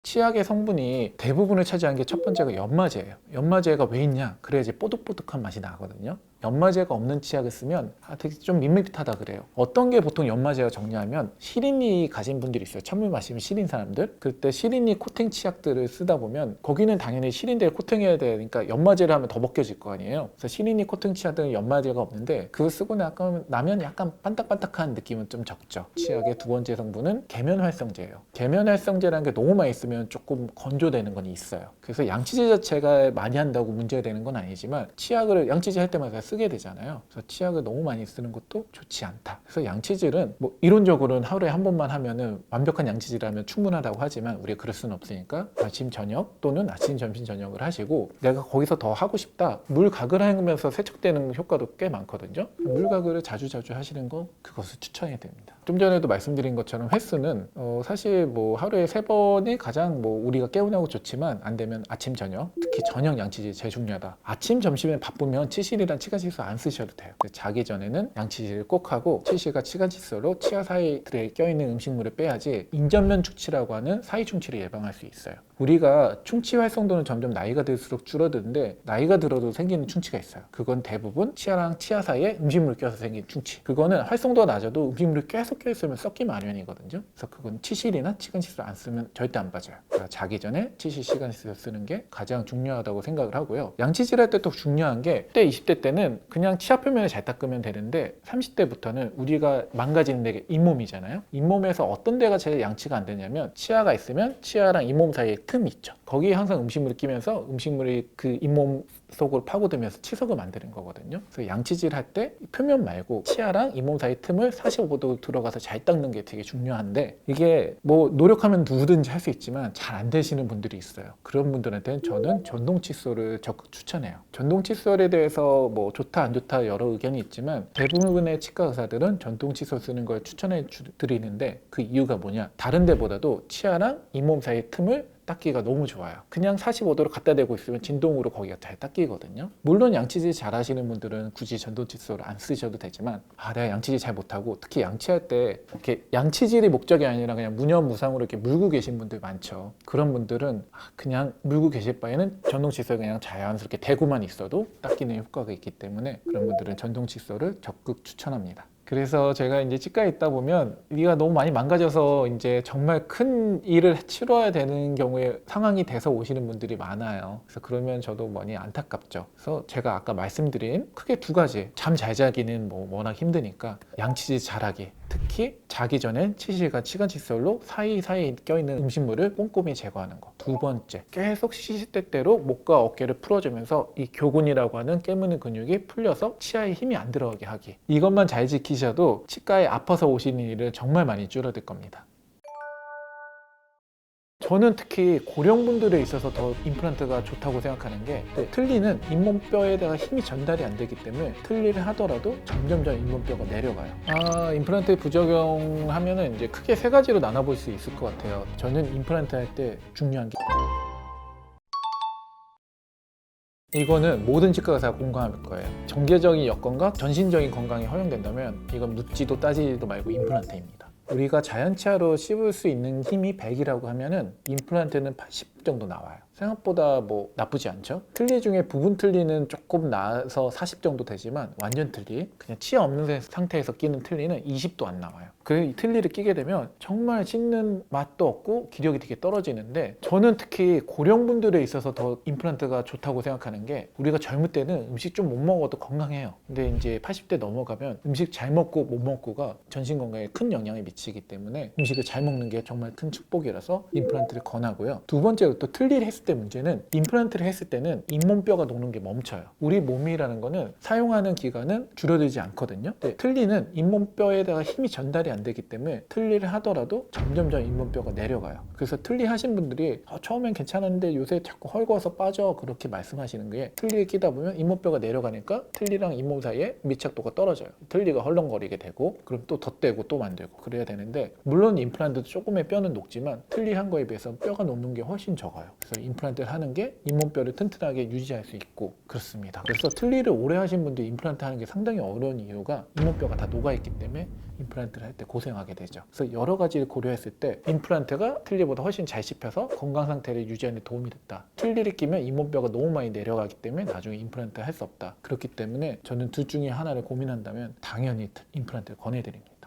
치약의 성분이 대부분을 차지한 게 첫 번째가 연마제예요. 연마제가 왜 있냐? 그래야지 뽀득뽀득한 맛이 나거든요. 연마제가 없는 치약을 쓰면 되게 좀 밋밋하다 그래요. 어떤 게 보통 연마제가 정리하면 시린이 가진 분들이 있어요. 찬물 마시면 시린 사람들. 그때 시린이 코팅 치약들을 쓰다 보면 거기는 당연히 시린대를 코팅해야 되니까 연마제를 하면 더 벗겨질 거 아니에요. 그래서 시린이 코팅 치약들은 연마제가 없는데 그거 쓰고 나면 약간 반딱반딱한 느낌은 좀 적죠. 치약의 두 번째 성분은 계면활성제예요. 계면활성제라는 게 너무 많이 쓰면 조금 건조되는 건 있어요. 그래서 양치질 자체가 많이 한다고 문제가 되는 건 아니지만 치약을 양치질 할 때마다 쓰게 되잖아요. 그래서 치약을 너무 많이 쓰는 것도 좋지 않다. 그래서 양치질은 뭐 이론적으로는 하루에 한 번만 하면은 완벽한 양치질을 하면 충분하다고 하지만 우리가 그럴 수는 없으니까 아침 저녁 또는 아침 점심 저녁을 하시고 내가 거기서 더 하고 싶다. 물 가글 하면서 세척되는 효과도 꽤 많거든요. 물 가글을 자주 하시는 거 그것을 추천해야 됩니다. 좀 전에도 말씀드린 것처럼 횟수는 사실 뭐 하루에 3번이 가장 뭐 우리가 개운하고 좋지만 안 되면 아침 저녁, 특히 저녁 양치질 제일 중요하다. 아침 점심에 바쁘면 치실이란 치간 칫솔 안 쓰셔도 돼요. 자기 전에는 양치질을 꼭 하고 치실과 치간 칫솔로 치아 사이에 껴있는 음식물을 빼야지 인전면 충치라고 하는 사이 충치를 예방할 수 있어요. 우리가 충치 활성도는 점점 나이가 들수록 줄어드는데 나이가 들어도 생기는 충치가 있어요. 그건 대부분 치아랑 치아 사이에 음식물 껴서 생긴 충치. 그거는 활성도가 낮아도 음식물이 계속 껴있으면 썩기 마련이거든요. 그래서 그건 치실이나 치간 칫솔 안 쓰면 절대 안 빠져요. 그러니까 자기 전에 치실, 치간 칫솔 쓰는 게 가장 중요하다고 생각을 하고요. 양치질 할 때 또 중요한 게 10대, 20대 때는 그냥 치아 표면을 잘 닦으면 되는데 30대부터는 우리가 망가지는 게 잇몸이잖아요. 잇몸에서 어떤 데가 제일 양치가 안 되냐면 치아가 있으면 치아랑 잇몸 사이에 틈이 있죠. 거기에 항상 음식물이 끼면서 음식물이 그 잇몸 속으로 파고들면서 치석을 만드는 거거든요. 그래서 양치질 할 때 표면 말고 치아랑 잇몸 사이 틈을 45도 들어가서 잘 닦는 게 되게 중요한데 이게 뭐 노력하면 누구든지 할 수 있지만 잘 안 되시는 분들이 있어요. 그런 분들한테는 저는 전동 칫솔을 적극 추천해요. 전동 칫솔에 대해서 뭐 좋다 안 좋다 여러 의견이 있지만 대부분의 치과 의사들은 전동 칫솔 쓰는 걸 추천해 드리는데 그 이유가 뭐냐? 다른 데보다도 치아랑 잇몸 사이 틈을 닦기가 너무 좋아요. 그냥 45도로 갖다 대고 있으면 진동으로 거기가 잘 닦이거든요. 물론 양치질 잘 하시는 분들은 굳이 전동 칫솔을 안 쓰셔도 되지만 내가 양치질 잘 못하고 특히 양치할 때 이렇게 양치질이 목적이 아니라 그냥 무념무상으로 이렇게 물고 계신 분들 많죠. 그런 분들은 그냥 물고 계실 바에는 전동 칫솔 그냥 자연스럽게 대고만 있어도 닦이는 효과가 있기 때문에 그런 분들은 전동 칫솔을 적극 추천합니다. 그래서 제가 이제 치과에 있다 보면 이가 너무 많이 망가져서 이제 정말 큰 일을 치러야 되는 경우에 상황이 돼서 오시는 분들이 많아요. 그래서 그러면 저도 많이 안타깝죠. 그래서 제가 아까 말씀드린 크게 2가지. 잠 잘 자기는 뭐 워낙 힘드니까 양치질 잘하기. 특히 자기 전엔 치실과 치간 칫솔로 사이사이에 껴있는 음식물을 꼼꼼히 제거하는 거. 2번째, 계속 시시때때로 목과 어깨를 풀어주면서 이 교근이라고 하는 깨무는 근육이 풀려서 치아에 힘이 안 들어가게 하기. 이것만 잘 지키셔도 치과에 아파서 오시는 일은 정말 많이 줄어들 겁니다. 저는 특히 고령분들에 있어서 더 임플란트가 좋다고 생각하는 게 틀니는 잇몸뼈에다가 힘이 전달이 안 되기 때문에 틀니를 하더라도 점점점 잇몸뼈가 내려가요. 임플란트 부작용하면은 이제 크게 3가지로 나눠볼 수 있을 것 같아요. 저는 임플란트 할 때 중요한 게 이거는 모든 치과 의사가 공감할 거예요. 정기적인 여건과 전신적인 건강이 허용된다면 이건 묻지도 따지지도 말고 임플란트입니다. 우리가 자연 치아로 씹을 수 있는 힘이 100이라고 하면은 임플란트는 80 정도 나와요. 생각보다 뭐 나쁘지 않죠? 틀니 중에 부분 틀니는 조금 나아서 40 정도 되지만 완전 틀니, 그냥 치아 없는 상태에서 끼는 틀니는 20도 안 나와요. 그 틀니를 끼게 되면 정말 씹는 맛도 없고 기력이 되게 떨어지는데 저는 특히 고령분들에 있어서 더 임플란트가 좋다고 생각하는 게 우리가 젊을 때는 음식 좀 못 먹어도 건강해요. 근데 이제 80대 넘어가면 음식 잘 먹고 못 먹고가 전신 건강에 큰 영향을 미치기 때문에 음식을 잘 먹는 게 정말 큰 축복이라서 임플란트를 권하고요. 2번째로 또 틀니를 했을 때 문제는 임플란트를 했을 때는 잇몸뼈가 녹는 게 멈춰요. 우리 몸이라는 거는 사용하는 기간은 줄어들지 않거든요. 근데 틀니는 잇몸뼈에다가 힘이 전달이 안 되기 때문에 틀니를 하더라도 점점점 잇몸뼈가 내려가요. 그래서 틀니 하신 분들이 처음엔 괜찮았는데 요새 자꾸 헐거워서 빠져 그렇게 말씀하시는 게 틀니를 끼다 보면 잇몸뼈가 내려가니까 틀니랑 잇몸 사이에 밀착도가 떨어져요. 틀니가 헐렁거리게 되고 그럼 또 덧대고 또 만들고 그래야 되는데 물론 임플란트도 조금의 뼈는 녹지만 틀니 한 거에 비해서 뼈가 녹는 게 훨씬 적어요. 그래서 임플란트를 하는 게 잇몸뼈를 튼튼하게 유지할 수 있고 그렇습니다. 그래서 틀니를 오래 하신 분들이 임플란트 하는 게 상당히 어려운 이유가 잇몸뼈가 다 녹아있기 때문에 임플란트를 할 때 고생하게 되죠. 그래서 여러 가지를 고려했을 때 임플란트가 틀니보다 훨씬 잘 씹혀서 건강 상태를 유지하는 데 도움이 됐다. 틀니를 끼면 잇몸뼈가 너무 많이 내려가기 때문에 나중에 임플란트 할 수 없다. 그렇기 때문에 저는 둘 중에 하나를 고민한다면 당연히 임플란트를 권해드립니다.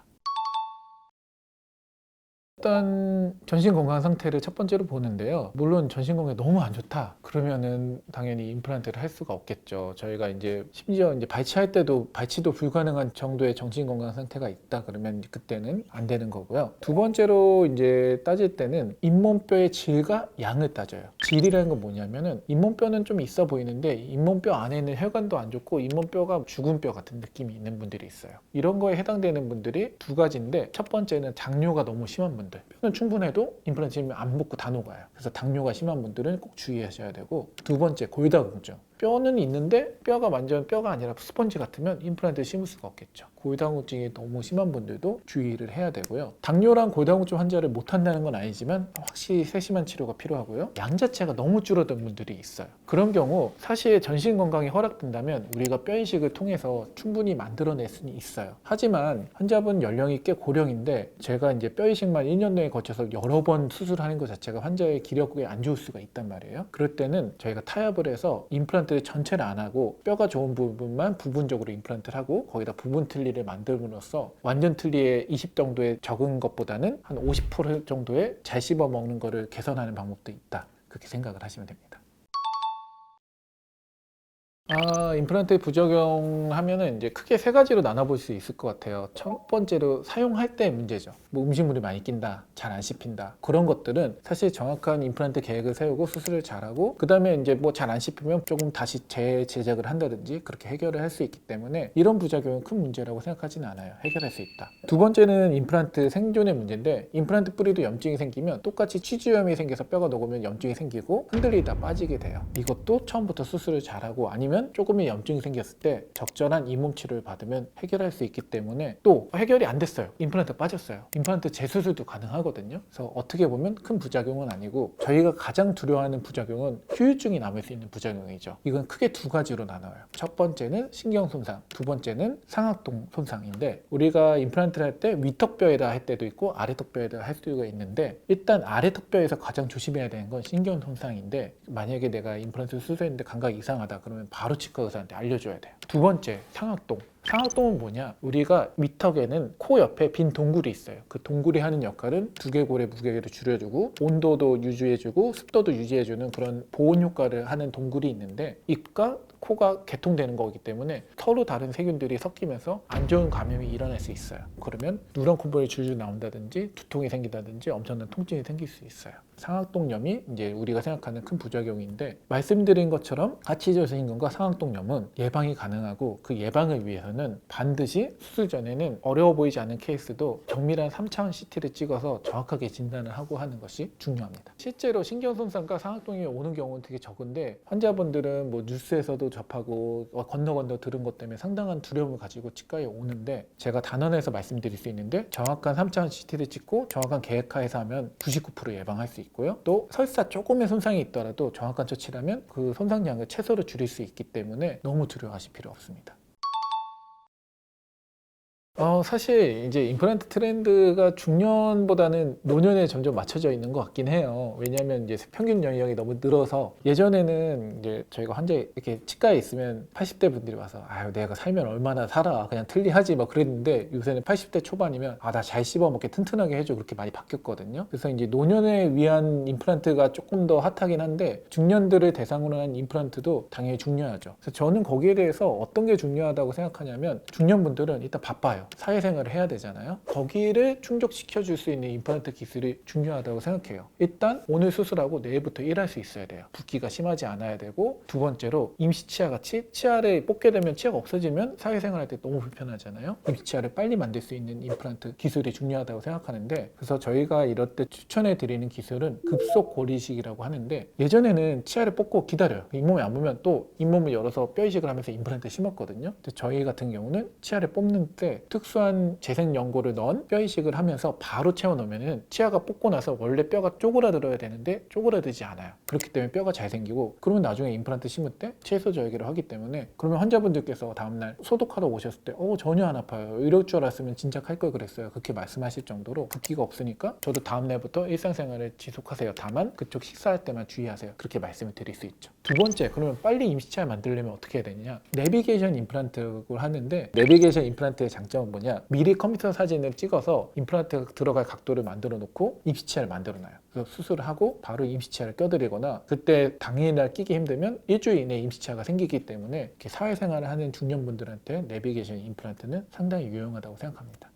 일단 전신 건강 상태를 첫 번째로 보는데요. 물론 전신 건강이 너무 안 좋다 그러면은 당연히 임플란트를 할 수가 없겠죠. 저희가 이제 심지어 이제 발치할 때도 발치도 불가능한 정도의 정신 건강 상태가 있다 그러면 그때는 안 되는 거고요. 2번째로 이제 따질 때는 잇몸뼈의 질과 양을 따져요. 질이라는 건 뭐냐면은 잇몸뼈는 좀 있어 보이는데 잇몸뼈 안에는 혈관도 안 좋고 잇몸뼈가 죽은 뼈 같은 느낌이 있는 분들이 있어요. 이런 거에 해당되는 분들이 2가지인데 첫 번째는 당뇨가 너무 심한 분들, 뼈는 충분해도 임플란트 치면 안 붙고 다 녹아요. 그래서 당뇨가 심한 분들은 꼭 주의하셔야 되고 2번째 골다공증. 뼈는 있는데 뼈가 완전 뼈가 아니라 스펀지 같으면 임플란트를 심을 수가 없겠죠. 골다공증이 너무 심한 분들도 주의를 해야 되고요. 당뇨랑 골다공증 환자를 못 한다는 건 아니지만 확실히 세심한 치료가 필요하고요. 양 자체가 너무 줄어든 분들이 있어요. 그런 경우 사실 전신 건강이 허락된다면 우리가 뼈 이식을 통해서 충분히 만들어낼 수는 있어요. 하지만 환자분 연령이 꽤 고령인데 제가 이제 뼈 이식만 1년 내에 거쳐서 여러 번 수술하는 것 자체가 환자의 기력에 안 좋을 수가 있단 말이에요. 그럴 때는 저희가 타협을 해서 임플란트를 전체를 안 하고 뼈가 좋은 부분만 부분적으로 임플란트를 하고 거기다 부분 틀니를 만들므로써 완전 틀니의 20 정도의 적은 것보다는 한 50% 정도의 잘 씹어 먹는 거를 개선하는 방법도 있다. 그렇게 생각을 하시면 됩니다. 임플란트 부작용하면은 이제 크게 세 가지로 나눠볼 수 있을 것 같아요. 첫 번째로 사용할 때 문제죠. 뭐 음식물이 많이 낀다, 잘 안 씹힌다. 그런 것들은 사실 정확한 임플란트 계획을 세우고 수술을 잘하고 그 다음에 이제 뭐 잘 안 씹히면 조금 다시 재제작을 한다든지 그렇게 해결을 할 수 있기 때문에 이런 부작용은 큰 문제라고 생각하지는 않아요. 해결할 수 있다. 두 번째는 임플란트 생존의 문제인데 임플란트 뿌리도 염증이 생기면 똑같이 치주염이 생겨서 뼈가 녹으면 염증이 생기고 흔들리다 빠지게 돼요. 이것도 처음부터 수술을 잘하고 아니면 조금의 염증이 생겼을 때 적절한 잇몸 치료를 받으면 해결할 수 있기 때문에 또 해결이 안 됐어요. 임플란트 빠졌어요. 임플란트 재수술도 가능하거든요. 그래서 어떻게 보면 큰 부작용은 아니고 저희가 가장 두려워하는 부작용은 후유증이 남을 수 있는 부작용이죠. 이건 크게 두 가지로 나눠요. 첫 번째는 신경 손상, 두 번째는 상악동 손상인데 우리가 임플란트를 할 때 위턱뼈에다 할 때도 있고 아래턱뼈에다 할 수가 있는데 일단 아래턱뼈에서 가장 조심해야 되는 건 신경 손상인데 만약에 내가 임플란트 수술했는데 감각이 이상하다 그러면 바로 치과 의사한테 알려줘야 돼요. 두 번째, 상악동. 상악동은 뭐냐? 우리가 위턱에는 코 옆에 빈 동굴이 있어요. 그 동굴이 하는 역할은 두개골의 무게를 줄여주고 온도도 유지해주고 습도도 유지해주는 그런 보온 효과를 하는 동굴이 있는데 입과 코가 개통되는 거기 때문에 서로 다른 세균들이 섞이면서 안 좋은 감염이 일어날 수 있어요. 그러면 누런 콧물이 줄줄 나온다든지 두통이 생긴다든지 엄청난 통증이 생길 수 있어요. 상악동염이 이제 우리가 생각하는 큰 부작용인데 말씀드린 것처럼 하치저신경과 상악동염은 예방이 가능하고 그 예방을 위해서는 반드시 수술 전에는 어려워 보이지 않는 케이스도 정밀한 3차원 CT를 찍어서 정확하게 진단을 하고 하는 것이 중요합니다. 실제로 신경손상과 상악동염이 오는 경우는 되게 적은데 환자분들은 뭐 뉴스에서도 접하고 건너 들은 것 때문에 상당한 두려움을 가지고 치과에 오는데 제가 단언해서 말씀드릴 수 있는데 정확한 3차원 CT를 찍고 정확한 계획하에서 하면 99% 예방할 수 있고요. 또 설사 조금의 손상이 있더라도 정확한 처치라면 그 손상량을 최소로 줄일 수 있기 때문에 너무 두려워하실 필요 없습니다. 사실 이제 임플란트 트렌드가 중년보다는 노년에 점점 맞춰져 있는 것 같긴 해요. 왜냐하면 이제 평균 연령이 너무 늘어서 예전에는 이제 저희가 환자 이렇게 치과에 있으면 80대 분들이 와서 아유 내가 살면 얼마나 살아 그냥 틀리하지 막 그랬는데 요새는 80대 초반이면 나 잘 씹어먹게 튼튼하게 해줘 그렇게 많이 바뀌었거든요. 그래서 이제 노년에 위한 임플란트가 조금 더 핫하긴 한데 중년들을 대상으로 한 임플란트도 당연히 중요하죠. 그래서 저는 거기에 대해서 어떤 게 중요하다고 생각하냐면 중년분들은 일단 바빠요. 사회생활을 해야 되잖아요. 거기를 충족시켜 줄 수 있는 임플란트 기술이 중요하다고 생각해요. 일단 오늘 수술하고 내일부터 일할 수 있어야 돼요. 붓기가 심하지 않아야 되고 두 번째로 임시치아 같이 치아를 뽑게 되면 치아가 없어지면 사회생활할 때 너무 불편하잖아요. 임시치아를 빨리 만들 수 있는 임플란트 기술이 중요하다고 생각하는데 그래서 저희가 이럴 때 추천해 드리는 기술은 급속 고리식이라고 하는데 예전에는 치아를 뽑고 기다려요. 잇몸이 안 보면 또 잇몸을 열어서 뼈 이식을 하면서 임플란트 심었거든요. 근데 저희 같은 경우는 치아를 뽑는 때 특수한 재생 연고를 넣은 뼈 이식을 하면서 바로 채워 넣으면 치아가 뽑고 나서 원래 뼈가 쪼그라들어야 되는데 쪼그라들지 않아요. 그렇기 때문에 뼈가 잘 생기고 그러면 나중에 임플란트 심을 때 최소 절개를 하기 때문에 그러면 환자분들께서 다음날 소독하러 오셨을 때 전혀 안 아파요. 이럴 줄 알았으면 진작 할 걸 그랬어요. 그렇게 말씀하실 정도로 붓기가 없으니까 저도 다음날부터 일상생활을 지속하세요. 다만 그쪽 식사할 때만 주의하세요. 그렇게 말씀을 드릴 수 있죠. 두 번째, 그러면 빨리 임시치아 만들려면 어떻게 해야 되느냐? 내비게이션 임플란트를 하는데 내비게이션 임플란트의 장점은 뭐냐? 미리 컴퓨터 사진을 찍어서 임플란트가 들어갈 각도를 만들어 놓고 임시치아를 만들어 놔요. 그래서 수술을 하고 바로 임시치아를 껴드리거나 그때 당일날 끼기 힘들면 일주일 이내에 임시치아가 생기기 때문에 이렇게 사회생활을 하는 중년분들한테 내비게이션 임플란트는 상당히 유용하다고 생각합니다.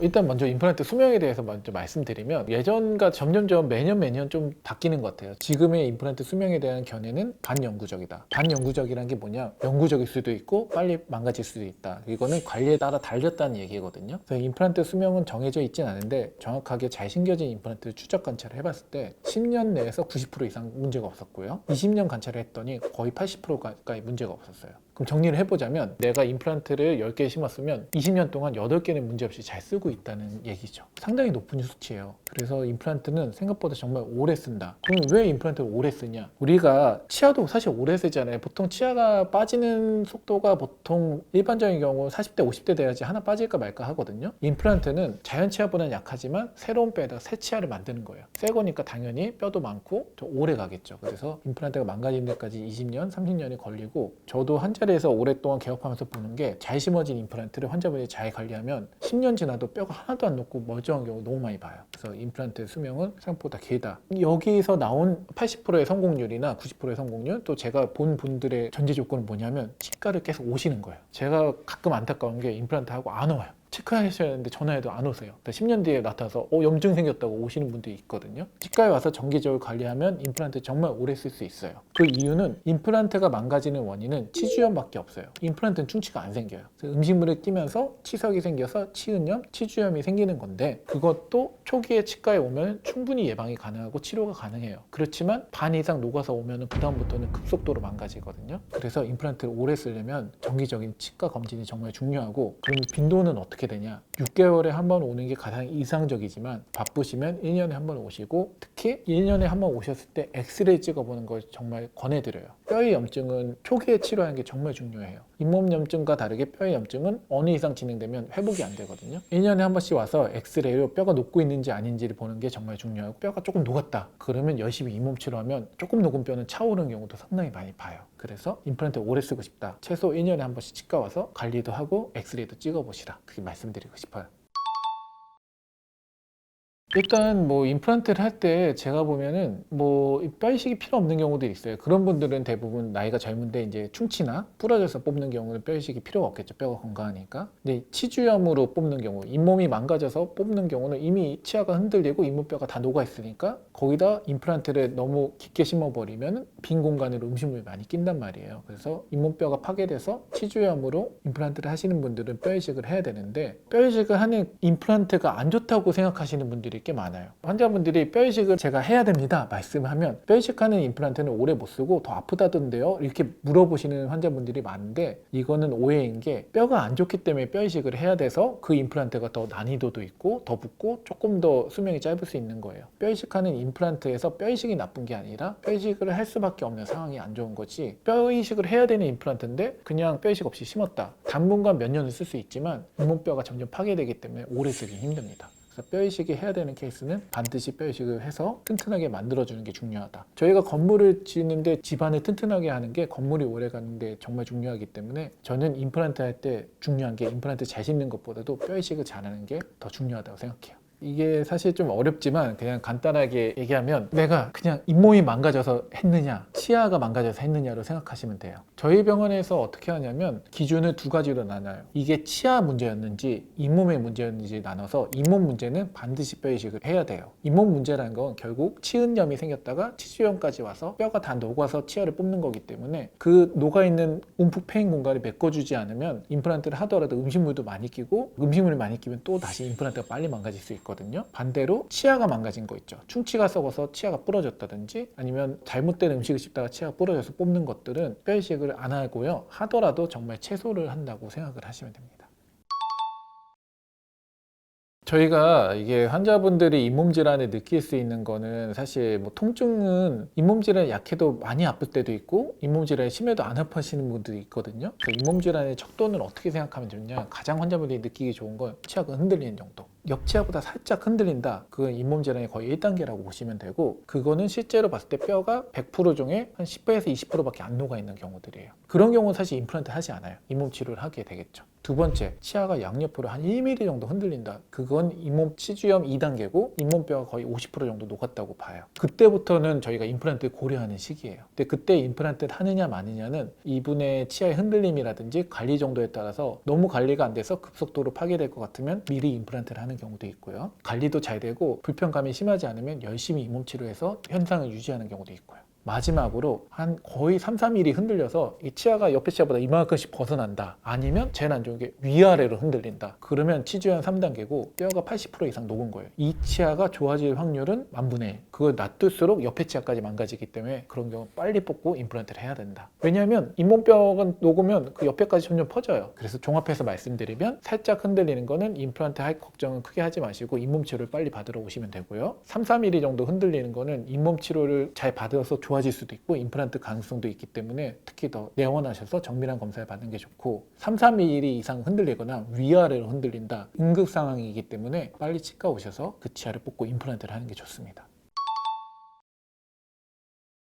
일단 먼저 임플란트 수명에 대해서 먼저 말씀드리면 예전과 점점점 매년 좀 바뀌는 것 같아요. 지금의 임플란트 수명에 대한 견해는 반영구적이다. 반영구적이란 게 뭐냐? 영구적일 수도 있고 빨리 망가질 수도 있다. 이거는 관리에 따라 달렸다는 얘기거든요. 그래서 임플란트 수명은 정해져 있진 않은데 정확하게 잘 심겨진 임플란트 추적 관찰을 해봤을 때 10년 내에서 90% 이상 문제가 없었고요. 20년 관찰을 했더니 거의 80% 가까이 문제가 없었어요. 그럼 정리를 해보자면 내가 임플란트를 10개 심었으면 20년 동안 8개는 문제없이 잘 쓰고 있다는 얘기죠. 상당히 높은 수치예요. 그래서 임플란트는 생각보다 정말 오래 쓴다. 그럼 왜 임플란트를 오래 쓰냐? 우리가 치아도 사실 오래 쓰잖아요. 보통 치아가 빠지는 속도가 보통 일반적인 경우 40대 50대 돼야지 하나 빠질까 말까 하거든요. 임플란트는 자연 치아보다는 약하지만 새로운 뼈에다가 새 치아를 만드는 거예요. 새 거니까 당연히 뼈도 많고 더 오래 가겠죠. 그래서 임플란트가 망가지는 데까지 20년, 30년이 걸리고 저도 한 자리에서 오랫동안 개업하면서 보는 게 잘 심어진 임플란트를 환자분이 잘 관리하면 10년 지나도 뼈가 하나도 안 녹고 멀쩡한 경우 너무 많이 봐요. 그래서 임플란트 수명은 생각보다 길다. 여기서 나온 80%의 성공률이나 90%의 성공률, 또 제가 본 분들의 전제 조건은 뭐냐면 치과를 계속 오시는 거예요. 제가 가끔 안타까운 게 임플란트 하고 안 와요. 체크하셔야 하는데 전화해도 안 오세요. 10년 뒤에 나타나서 염증 생겼다고 오시는 분들이 있거든요. 치과에 와서 정기적으로 관리하면 임플란트 정말 오래 쓸 수 있어요. 그 이유는 임플란트가 망가지는 원인은 치주염밖에 없어요. 임플란트는 충치가 안 생겨요. 음식물을 끼면서 치석이 생겨서 치은염, 치주염이 생기는 건데 그것도 초기에 치과에 오면 충분히 예방이 가능하고 치료가 가능해요. 그렇지만 반 이상 녹아서 오면 그다음부터는 급속도로 망가지거든요. 그래서 임플란트를 오래 쓰려면 정기적인 치과 검진이 정말 중요하고, 그럼 빈도는 어떻게 되냐? 6개월에 한 번 오는 게 가장 이상적이지만 바쁘시면 1년에 한 번 오시고, 특히 1년에 한 번 오셨을 때 엑스레이 찍어보는 걸 정말 권해드려요. 뼈의 염증은 초기에 치료하는 게 정말 중요해요. 잇몸 염증과 다르게 뼈의 염증은 어느 이상 진행되면 회복이 안 되거든요. 1년에 한 번씩 와서 엑스레이로 뼈가 녹고 있는지 아닌지를 보는 게 정말 중요하고, 뼈가 조금 녹았다 그러면 열심히 잇몸 치료하면 조금 녹은 뼈는 차오르는 경우도 상당히 많이 봐요. 그래서 임플란트 오래 쓰고 싶다, 최소 1년에 한 번씩 치과 와서 관리도 하고 엑스레이도 찍어보시라, 그렇게 말씀드리고 싶어요. 일단 임플란트를 할 때 제가 보면은 뼈 이식이 필요 없는 경우들이 있어요. 그런 분들은 대부분 나이가 젊은데 이제 충치나 부러져서 뽑는 경우는 뼈 이식이 필요가 없겠죠. 뼈가 건강하니까. 근데 치주염으로 뽑는 경우, 잇몸이 망가져서 뽑는 경우는 이미 치아가 흔들리고 잇몸뼈가 다 녹아 있으니까 거기다 임플란트를 너무 깊게 심어버리면 빈 공간으로 음식물이 많이 낀단 말이에요. 그래서 잇몸뼈가 파괴돼서 치주염으로 임플란트를 하시는 분들은 뼈 이식을 해야 되는데, 뼈 이식을 하는 임플란트가 안 좋다고 생각하시는 분들이 꽤 많아요. 환자분들이 뼈 이식을 제가 해야 됩니다 말씀하면 뼈 이식하는 임플란트는 오래 못 쓰고 더 아프다던데요? 이렇게 물어보시는 환자분들이 많은데, 이거는 오해인 게 뼈가 안 좋기 때문에 뼈 이식을 해야 돼서 그 임플란트가 더 난이도도 있고 더 붓고 조금 더 수명이 짧을 수 있는 거예요. 뼈 이식하는 임플란트에서 뼈 이식이 나쁜 게 아니라 뼈 이식을 할 수밖에 없는 상황이 안 좋은 거지, 뼈 이식을 해야 되는 임플란트인데 그냥 뼈 이식 없이 심었다, 당분간 몇 년을 쓸 수 있지만 잇몸뼈가 점점 파괴되기 때문에 오래 쓰기 힘듭니다. 뼈 이식이 해야 되는 케이스는 반드시 뼈 이식을 해서 튼튼하게 만들어주는 게 중요하다. 저희가 건물을 짓는데 집안을 튼튼하게 하는 게 건물이 오래 가는데 정말 중요하기 때문에 저는 임플란트 할 때 중요한 게 임플란트 잘 심는 것보다도 뼈 이식을 잘하는 게 더 중요하다고 생각해요. 이게 사실 좀 어렵지만 그냥 간단하게 얘기하면, 내가 그냥 잇몸이 망가져서 했느냐, 치아가 망가져서 했느냐로 생각하시면 돼요. 저희 병원에서 어떻게 하냐면 기준을 두 가지로 나눠요. 이게 치아 문제였는지 잇몸의 문제였는지 나눠서, 잇몸 문제는 반드시 뼈 이식을 해야 돼요. 잇몸 문제라는 건 결국 치은염이 생겼다가 치주염까지 와서 뼈가 다 녹아서 치아를 뽑는 거기 때문에, 그 녹아있는 움푹 패인 공간을 메꿔주지 않으면 임플란트를 하더라도 음식물도 많이 끼고, 음식물이 많이 끼면 또 다시 임플란트가 빨리 망가질 수 있고, 반대로 치아가 망가진 거 있죠. 충치가 썩어서 치아가 부러졌다든지 아니면 잘못된 음식을 씹다가 치아가 부러져서 뽑는 것들은 뼈 이식을 안 하고요, 하더라도 정말 최소를 한다고 생각을 하시면 됩니다. 저희가 이게 환자분들이 잇몸 질환을 느낄 수 있는 거는, 사실 통증은 잇몸 질환이 약해도 많이 아플 때도 있고 잇몸 질환이 심해도 안 아파하시는 분들이 있거든요. 그래서 잇몸 질환의 척도는 어떻게 생각하면 좋냐, 가장 환자분들이 느끼기 좋은 건 치아가 흔들리는 정도. 옆치아보다 살짝 흔들린다, 그건 잇몸 질환이 거의 1단계라고 보시면 되고, 그거는 실제로 봤을 때 뼈가 100% 중에 한 10%에서 20%밖에 안 녹아 있는 경우들이에요. 그런 경우는 사실 임플란트 하지 않아요. 잇몸 치료를 하게 되겠죠. 두 번째, 치아가 양옆으로 한 1mm 정도 흔들린다. 그건 잇몸 치주염 2단계고 잇몸뼈가 거의 50% 정도 녹았다고 봐요. 그때부터는 저희가 임플란트를 고려하는 시기예요. 근데 그때 임플란트를 하느냐 마느냐는 이분의 치아의 흔들림이라든지 관리 정도에 따라서 너무 관리가 안 돼서 급속도로 파괴될 것 같으면 미리 임플란트를 하는 경우도 있고요. 관리도 잘 되고 불편감이 심하지 않으면 열심히 잇몸 치료해서 현상을 유지하는 경우도 있고요. 마지막으로 한 거의 3-4mm 흔들려서 이 치아가 옆에 치아보다 이만큼씩 벗어난다. 아니면 제일 안 좋은 게 위아래로 흔들린다. 그러면 치주염 3단계고 뼈가 80% 이상 녹은 거예요. 이 치아가 좋아질 확률은 10,000분의 1. 그걸 놔둘수록 옆에 치아까지 망가지기 때문에 그런 경우 빨리 뽑고 임플란트를 해야 된다. 왜냐하면 잇몸뼈가 녹으면 그 옆에까지 점점 퍼져요. 그래서 종합해서 말씀드리면 살짝 흔들리는 거는 임플란트 할 걱정은 크게 하지 마시고 잇몸 치료를 빨리 받으러 오시면 되고요. 3-4mm 정도 흔들리는 거는 잇몸 치료를 잘 받아서 좋아질 수도 있고 임플란트 가능성도 있기 때문에 특히 더 내원하셔서 정밀한 검사를 받는 게 좋고 3-4mm 이상 흔들리거나 위아래로 흔들린다. 응급 상황이기 때문에 빨리 치과 오셔서 그 치아를 뽑고 임플란트를 하는 게 좋습니다.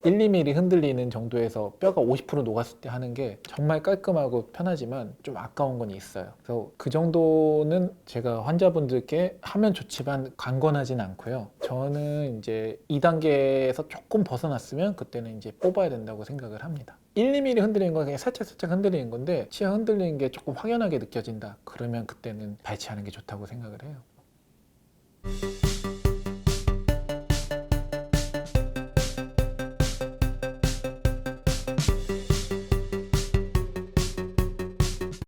1-2mm 흔들리는 정도에서 뼈가 50% 녹았을 때 하는 게 정말 깔끔하고 편하지만 좀 아까운 건 있어요. 그래서 그 정도는 제가 환자분들께 하면 좋지만 강권하진 않고요. 저는 이제 2단계에서 조금 벗어났으면 그때는 이제 뽑아야 된다고 생각을 합니다. 1-2mm 흔들리는 건 그냥 살짝 흔들리는 건데 치아 흔들리는 게 조금 확연하게 느껴진다. 그러면 그때는 발치하는 게 좋다고 생각을 해요.